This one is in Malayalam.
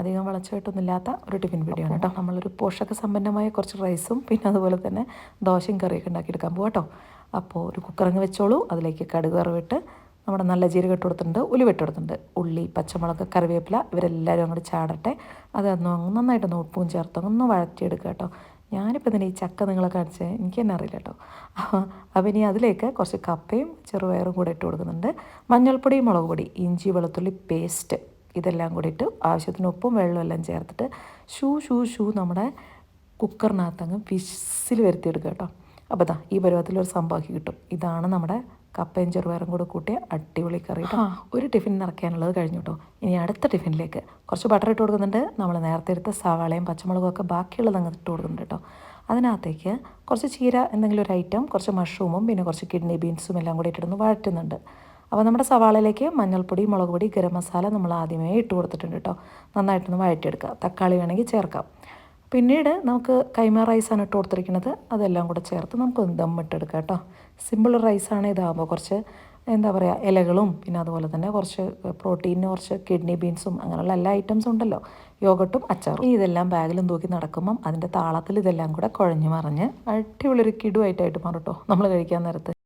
അധികം വളച്ചുകെട്ടൊന്നുമില്ലാത്ത ഒരു ടിഫിൻ വീഡിയോ ആണ് കേട്ടോ. നമ്മളൊരു പോഷക സമ്പന്നമായ കുറച്ച് റൈസും പിന്നെ അതുപോലെ തന്നെ ദോശയും കറിയൊക്കെ ഉണ്ടാക്കിയെടുക്കാൻ പോകാം കേട്ടോ. അപ്പോൾ ഒരു കുക്കറങ്ങ് വെച്ചോളൂ. അതിലേക്ക് കടുക് വറവിട്ട് നമ്മുടെ നല്ല ജീരകം ഇട്ട് കൊടുത്തിട്ടുണ്ട്, ഉലുവ ഇട്ട് കൊടുത്തിട്ടുണ്ട്, ഉള്ളി, പച്ചമുളക്, കറിവേപ്പില ഇവരെല്ലാവരും അങ്ങോട്ട് ചാടട്ടെ. അതൊന്ന് നന്നായിട്ടൊന്ന് ഉപ്പും ചേർത്ത് ഒന്ന് വഴറ്റിയെടുക്കുക കേട്ടോ. ഞാനിപ്പോൾ ഇതിന് ഈ ചക്ക നിങ്ങളെ കാണിച്ചത് എനിക്ക് തന്നെ അറിയില്ല കേട്ടോ. അപ്പം ഇനി അതിലേക്ക് കുറച്ച് കപ്പയും ചെറുപയറും കൂടെ ഇട്ട് കൊടുക്കുന്നുണ്ട്. മഞ്ഞൾപ്പൊടി, മുളക് പൊടി, ഇഞ്ചി വെളുത്തുള്ളി പേസ്റ്റ് ഇതെല്ലാം കൂടി ഇട്ട് ആവശ്യത്തിന് ഉപ്പും വെള്ളവും എല്ലാം ചേർത്തിട്ട് ഷൂ നമ്മുടെ കുക്കറിനകത്തങ്ങ് വിസിൽ വരുത്തിയെടുക്കുക കേട്ടോ. അപ്പോൾ ഇതാ ഈ പരുവത്തിലൊരു സംഭവമാക്കി കിട്ടും. ഇതാണ് നമ്മുടെ കപ്പയും ചെറുപയറും കൂടെ കൂട്ടിയ അടിപൊളി കറി കേട്ടോ. ഒരു ടിഫിൻ നിറയ്ക്കാനുള്ളത് കഴിഞ്ഞു കേട്ടോ. ഇനി അടുത്ത ടിഫിനിലേക്ക് കുറച്ച് ബട്ടർ ഇട്ട് കൊടുക്കുന്നുണ്ട്. നമ്മൾ നേരത്തെ എടുത്ത സവാളയും പച്ചമുളകും ഒക്കെ ബാക്കിയുള്ളത് അങ്ങ് ഇട്ട് കൊടുക്കുന്നുണ്ട് കേട്ടോ. അതിനകത്തേക്ക് കുറച്ച് ചീര എന്തെങ്കിലും ഒരു ഐറ്റം, കുറച്ച് മഷ്റൂമും പിന്നെ കുറച്ച് കിഡ്നി ബീൻസും എല്ലാം കൂടി ഇട്ടിട്ടൊന്ന് വഴറ്റുന്നുണ്ട്. അപ്പോൾ നമ്മുടെ സവാളയിലേക്ക് മഞ്ഞൾപ്പൊടി, മുളക് പൊടി, ഗരം മസാല നമ്മൾ ആദ്യമേ ഇട്ട് കൊടുത്തിട്ടുണ്ട് കേട്ടോ. നന്നായിട്ടൊന്ന് വഴറ്റിയെടുക്കുക. തക്കാളി വേണമെങ്കിൽ ചേർക്കാം. പിന്നീട് നമുക്ക് കൈമ റൈസാണ് ഇട്ട് കൊടുത്തിരിക്കുന്നത്. അതെല്ലാം കൂടെ ചേർത്ത് നമുക്കൊന്ന് ദമ്മിട്ടെടുക്കാം കേട്ടോ. സിമ്പിൾ റൈസാണ് ഇതാകുമ്പോൾ. കുറച്ച് എന്താ പറയുക, ഇലകളും പിന്നെ അതുപോലെ തന്നെ കുറച്ച് പ്രോട്ടീനിന് കുറച്ച് കിഡ്നി ബീൻസും അങ്ങനെയുള്ള എല്ലാ ഐറ്റംസും ഉണ്ടല്ലോ, യോഗട്ടും അച്ചാറും. ഇതെല്ലാം ബാഗിലും തൂക്കി നടക്കുമ്പം അതിൻ്റെ താളത്തിൽ ഇതെല്ലാം കൂടെ കുഴഞ്ഞു മറിഞ്ഞ് അടിപൊളിയൊരു കിടുവായിട്ടായിട്ട് മാറും കേട്ടോ നമ്മൾ കഴിക്കാൻ നേരത്ത്.